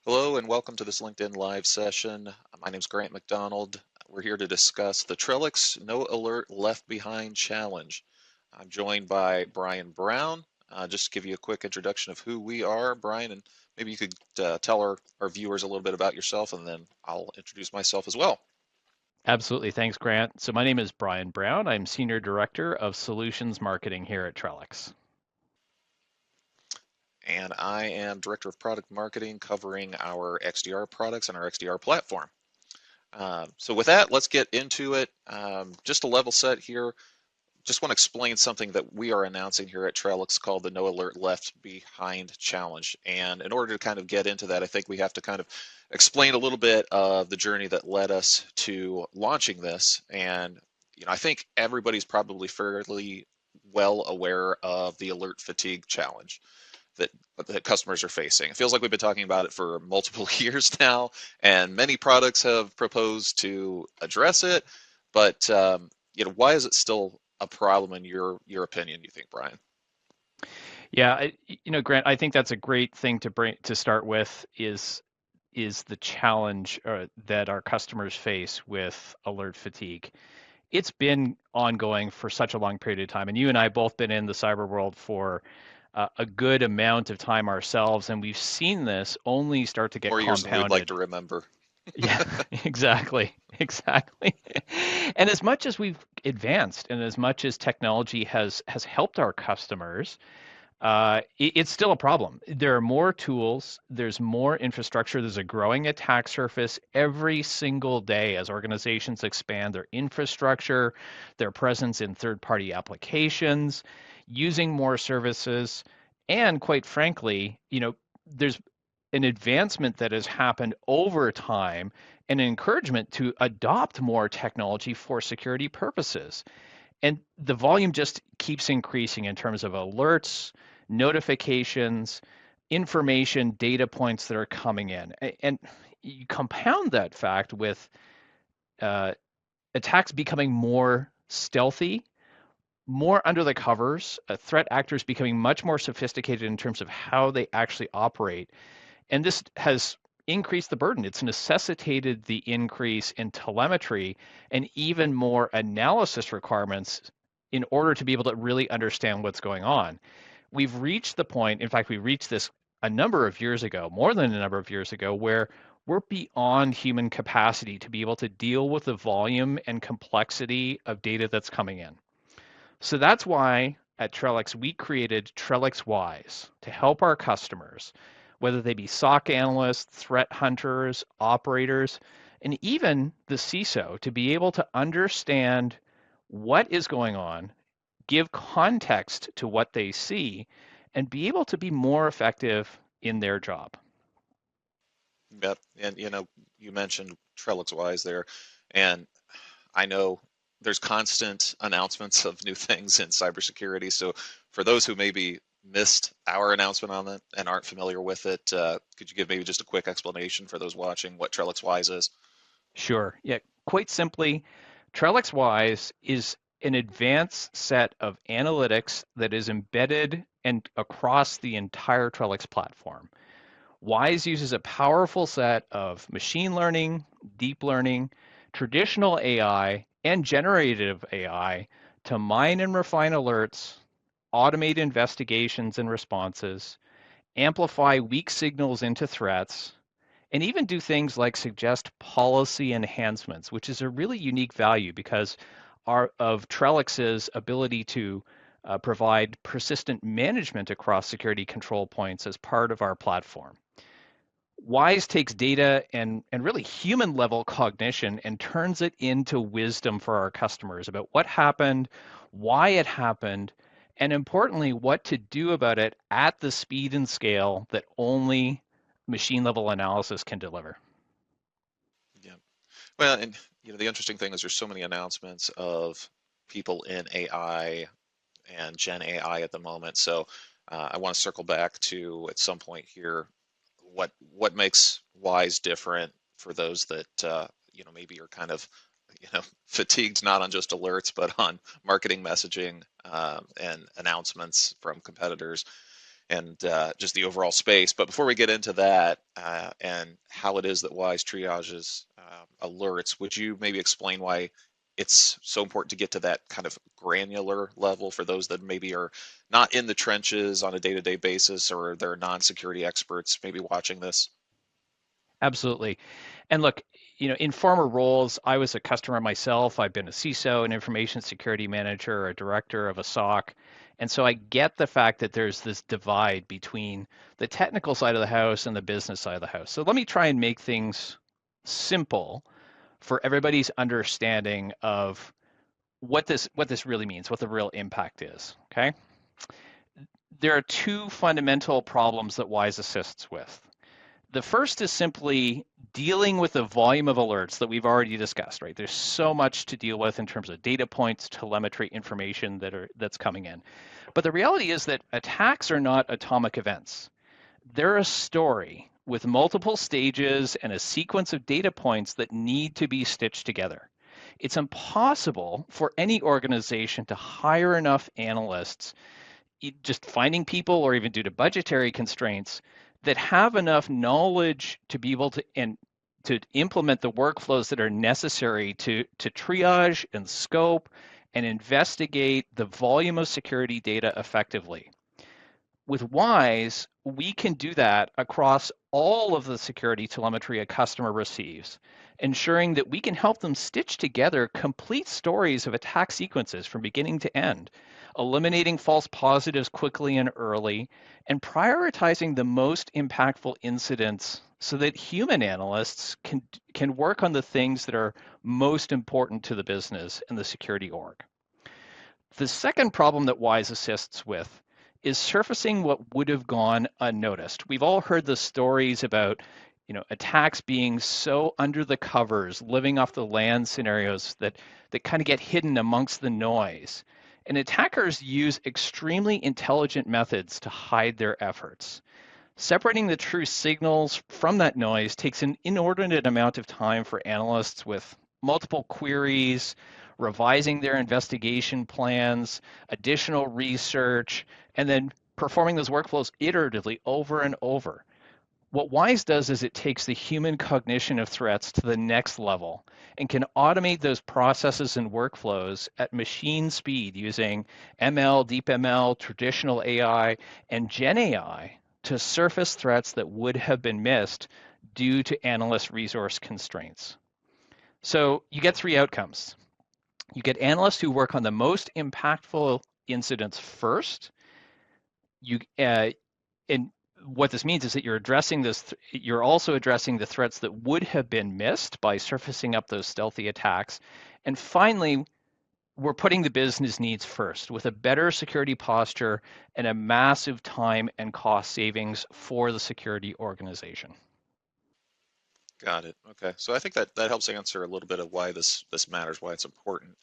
Hello and welcome to this LinkedIn Live session. My name is Grant McDonald. We're here to discuss the Trellix No Alert Left Behind Challenge. I'm joined by Brian Brown. Just to give you a quick introduction of who we are, Brian, and maybe you could tell our viewers a little bit about yourself, and then I'll introduce myself as well. Absolutely. Thanks, Grant. So my name is Brian Brown. I'm Senior Director of Solutions Marketing here at Trellix. And I am Director of Product Marketing covering our XDR products and our XDR platform. So with that, let's get into it. Just a level set here. Just want to explain something that we are announcing here at Trellix called the No Alert Left Behind Challenge. And in order to kind of get into that, I think we have to kind of explain a little bit of the journey that led us to launching this. And I think everybody's probably fairly well aware of the alert fatigue challenge that customers are facing. It feels like we've been talking about it for multiple years now, and many products have proposed to address it. But why is it still a problem in your opinion? You think, Brian? Yeah, Grant, I think that's a great thing to start with is the challenge that our customers face with alert fatigue. It's been ongoing for such a long period of time, and you and I both been in the cyber world for a good amount of time ourselves, and we've seen this only start to get More years than we'd like compounded. to remember. Yeah, exactly. Exactly. And as much as we've advanced and as much as technology has helped our customers, it's still a problem. There are more tools, there's more infrastructure, there's a growing attack surface every single day as organizations expand their infrastructure, their presence in third-party applications, using more services, and quite frankly, there's an advancement that has happened over time and an encouragement to adopt more technology for security purposes. And the volume just keeps increasing in terms of alerts, notifications, information, data points that are coming in. And you compound that fact with uh, attacks becoming more stealthy, more under the covers, threat actors becoming much more sophisticated in terms of how they actually operate. And this has increased the burden. It's necessitated the increase in telemetry and even more analysis requirements in order to be able to really understand what's going on. We've reached the point, in fact, we reached this a number of years ago, more than a number of years ago, where we're beyond human capacity to be able to deal with the volume and complexity of data that's coming in. So that's why at Trellix, we created Trellix Wise to help our customers, whether they be SOC analysts, threat hunters, operators, and even the CISO, to be able to understand what is going on, give context to what they see, and be able to be more effective in their job. Yep. And you mentioned Trellix Wise there, and I know there's constant announcements of new things in cybersecurity. So for those who maybe missed our announcement on it and aren't familiar with it, could you give maybe just a quick explanation for those watching what Trellix Wise is? Sure. Yeah, quite simply, Trellix Wise is an advanced set of analytics that is embedded and across the entire Trellix platform. Wise uses a powerful set of machine learning, deep learning, traditional AI, and generative AI to mine and refine alerts, automate investigations and responses, amplify weak signals into threats, and even do things like suggest policy enhancements, which is a really unique value because of Trellix's ability to provide persistent management across security control points as part of our platform. Wise takes data and really human level cognition and turns it into wisdom for our customers about what happened, why it happened, and importantly, what to do about it at the speed and scale that only machine level analysis can deliver. Yeah. Well, and the interesting thing is there's so many announcements of people in AI and Gen AI at the moment. So I want to circle back to at some point here what makes Wise different for those that maybe are kind of fatigued not on just alerts but on marketing messaging and announcements from competitors. and just the overall space. But before we get into that and how it is that Wise triages alerts, would you maybe explain why it's so important to get to that kind of granular level for those that maybe are not in the trenches on a day-to-day basis, or they're non-security experts maybe watching this? Absolutely. And look, in former roles, I was a customer myself. I've been a CISO, an information security manager, a director of a SOC. And so I get the fact that there's this divide between the technical side of the house and the business side of the house. So let me try and make things simple for everybody's understanding of what this really means, what the real impact is. Okay. There are two fundamental problems that Wise assists with. The first is simply dealing with the volume of alerts that we've already discussed, right? There's so much to deal with in terms of data points, telemetry information that's coming in. But the reality is that attacks are not atomic events. They're a story with multiple stages and a sequence of data points that need to be stitched together. It's impossible for any organization to hire enough analysts, just finding people or even due to budgetary constraints, that have enough knowledge to be able to and to implement the workflows that are necessary to triage and scope and investigate the volume of security data effectively. With Wise, we can do that across all of the security telemetry a customer receives, ensuring that we can help them stitch together complete stories of attack sequences from beginning to end, eliminating false positives quickly and early, and prioritizing the most impactful incidents so that human analysts can work on the things that are most important to the business and the security org. The second problem that Wise assists with is surfacing what would have gone unnoticed. We've all heard the stories about, attacks being so under the covers, living off the land scenarios that kind of get hidden amongst the noise. And attackers use extremely intelligent methods to hide their efforts. Separating the true signals from that noise takes an inordinate amount of time for analysts with multiple queries, revising their investigation plans, additional research, and then performing those workflows iteratively over and over. What Wise does is it takes the human cognition of threats to the next level and can automate those processes and workflows at machine speed using ML, deep ML, traditional AI, and Gen AI to surface threats that would have been missed due to analyst resource constraints. So you get three outcomes. You get analysts who work on the most impactful incidents first. And what this means is that you're also addressing the threats that would have been missed by surfacing up those stealthy attacks. And finally, we're putting the business needs first with a better security posture and a massive time and cost savings for the security organization. Got it. Okay. So I think that helps answer a little bit of why this matters, why it's important.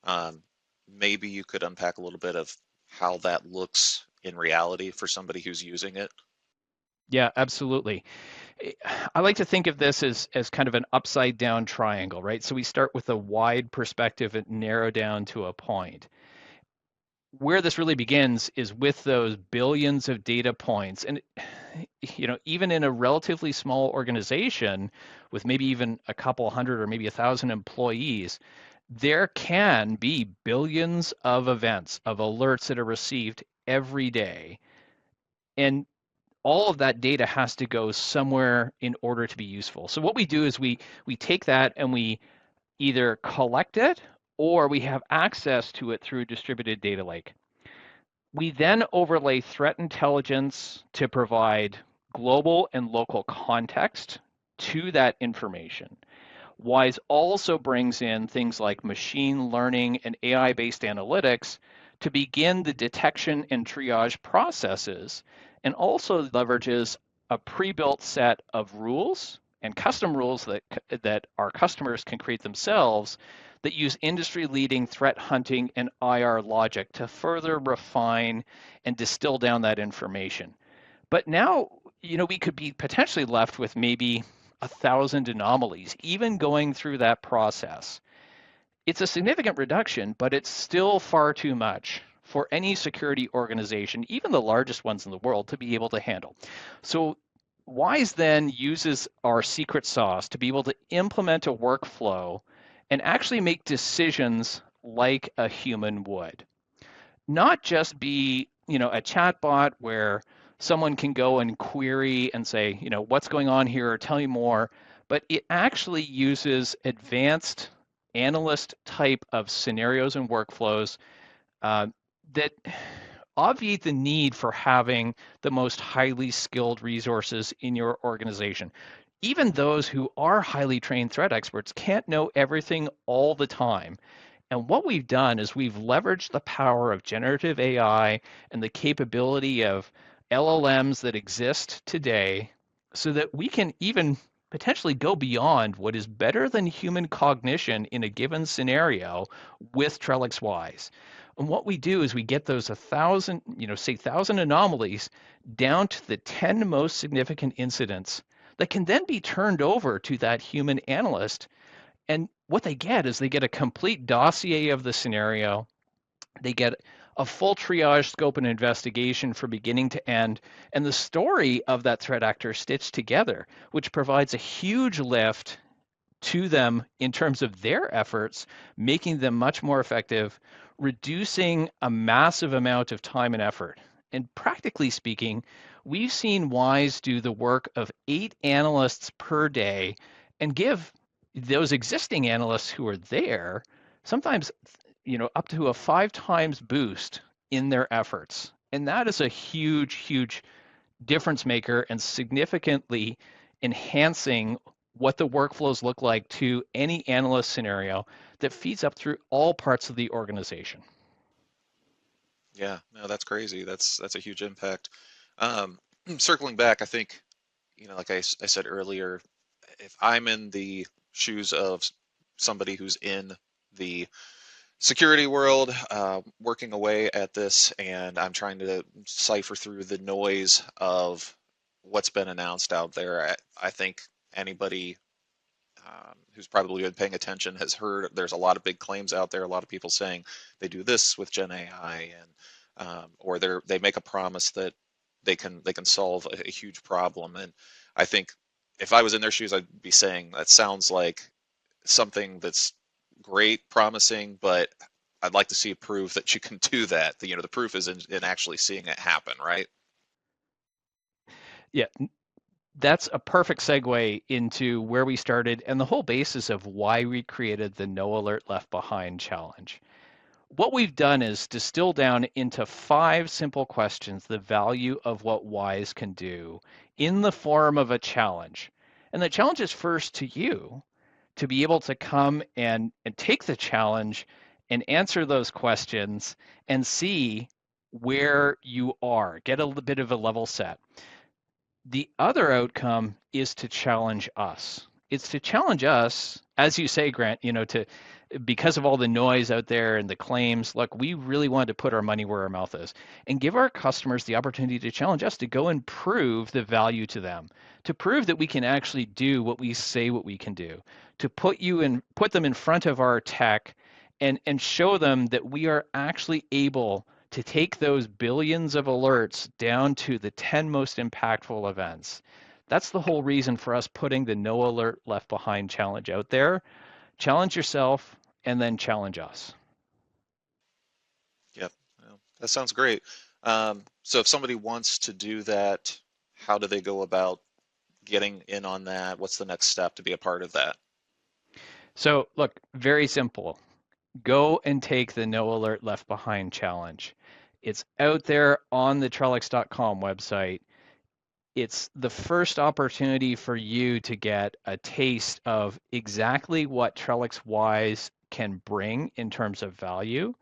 Um, Maybe you could unpack a little bit of how that looks in reality for somebody who's using it. Yeah, absolutely. I like to think of this as kind of an upside down triangle, right? So we start with a wide perspective and narrow down to a point. Where this really begins is with those billions of data points. And even in a relatively small organization with maybe even a couple hundred or maybe 1,000 employees, there can be billions of events, of alerts that are received every day. And all of that data has to go somewhere in order to be useful. So what we do is we take that and we either collect it or we have access to it through a distributed data lake. We then overlay threat intelligence to provide global and local context to that information. Wise also brings in things like machine learning and AI-based analytics to begin the detection and triage processes, and also leverages a pre-built set of rules and custom rules that our customers can create themselves that use industry-leading threat hunting and IR logic to further refine and distill down that information. But now, we could be potentially left with maybe 1,000 anomalies, even going through that process. It's a significant reduction, but it's still far too much for any security organization, even the largest ones in the world, to be able to handle. So Wise then uses our secret sauce to be able to implement a workflow and actually make decisions like a human would. Not just be, a chatbot where someone can go and query and say, what's going on here, or tell you more, but it actually uses advanced analyst type of scenarios and workflows uh, that obviate the need for having the most highly skilled resources in your organization. Even those who are highly trained threat experts can't know everything all the time. And what we've done is we've leveraged the power of generative AI and the capability of LLMs that exist today so that we can even potentially go beyond what is better than human cognition in a given scenario with Trellix Wise. And what we do is we get those 1,000, say 1,000 anomalies down to the 10 most significant incidents that can then be turned over to that human analyst. And what they get is they get a complete dossier of the scenario. They get a full triage scope and investigation from beginning to end, and the story of that threat actor stitched together, which provides a huge lift to them in terms of their efforts, making them much more effective, reducing a massive amount of time and effort. And practically speaking, we've seen Wise do the work of 8 analysts per day and give those existing analysts who are there sometimes, up to a 5 times boost in their efforts. And that is a huge, huge difference maker and significantly enhancing what the workflows look like to any analyst scenario that feeds up through all parts of the organization. Yeah, no, that's crazy. That's a huge impact. Um, Circling back, I think, like I said earlier, if I'm in the shoes of somebody who's in the security world, working away at this, and I'm trying to cipher through the noise of what's been announced out there, I think anybody who's probably been paying attention has heard there's a lot of big claims out there. A lot of people saying they do this with Gen AI, and or they make a promise that they can solve a huge problem. And I think if I was in their shoes, I'd be saying that sounds like something that's great, promising, but I'd like to see proof that you can do that. The proof is in actually seeing it happen, right? Yeah, that's a perfect segue into where we started and the whole basis of why we created the No Alert Left Behind challenge. What we've done is distill down into 5 simple questions the value of what Wise can do in the form of a challenge. And the challenge is first to you to be able to come and take the challenge and answer those questions and see where you are, get a little bit of a level set. The other outcome is to challenge us. It's to challenge us, as you say, Grant, to because of all the noise out there and the claims, look, we really wanted to put our money where our mouth is and give our customers the opportunity to challenge us to go and prove the value to them, to prove that we can actually do what we say what we can do, to put them in front of our tech and show them that we are actually able to take those billions of alerts down to the 10 most impactful events. That's the whole reason for us putting the No Alert Left Behind challenge out there. Challenge yourself and then challenge us. Yep. Well, that sounds great. So if somebody wants to do that, how do they go about getting in on that? What's the next step to be a part of that? So, look, very simple. Go and take the No Alert Left Behind challenge. It's out there on the Trellix.com website. It's the first opportunity for you to get a taste of exactly what Trellix Wise can bring in terms of value.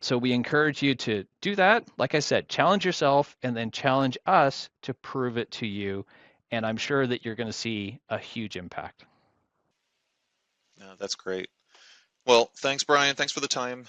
So we encourage you to do that. Like I said, challenge yourself and then challenge us to prove it to you. And I'm sure that you're going to see a huge impact. No, that's great. Well, thanks, Brian. Thanks for the time.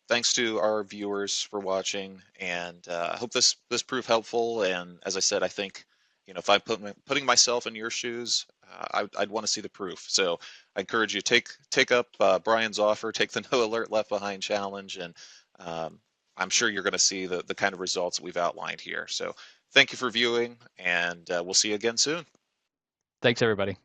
Thanks to our viewers for watching, and I hope this proved helpful. And as I said, I think if I'm putting myself in your shoes, I'd want to see the proof. So I encourage you to take up Brian's offer, take the No Alert Left Behind challenge, and um, I'm sure you're going to see the kind of results that we've outlined here. So thank you for viewing, and we'll see you again soon. Thanks, everybody.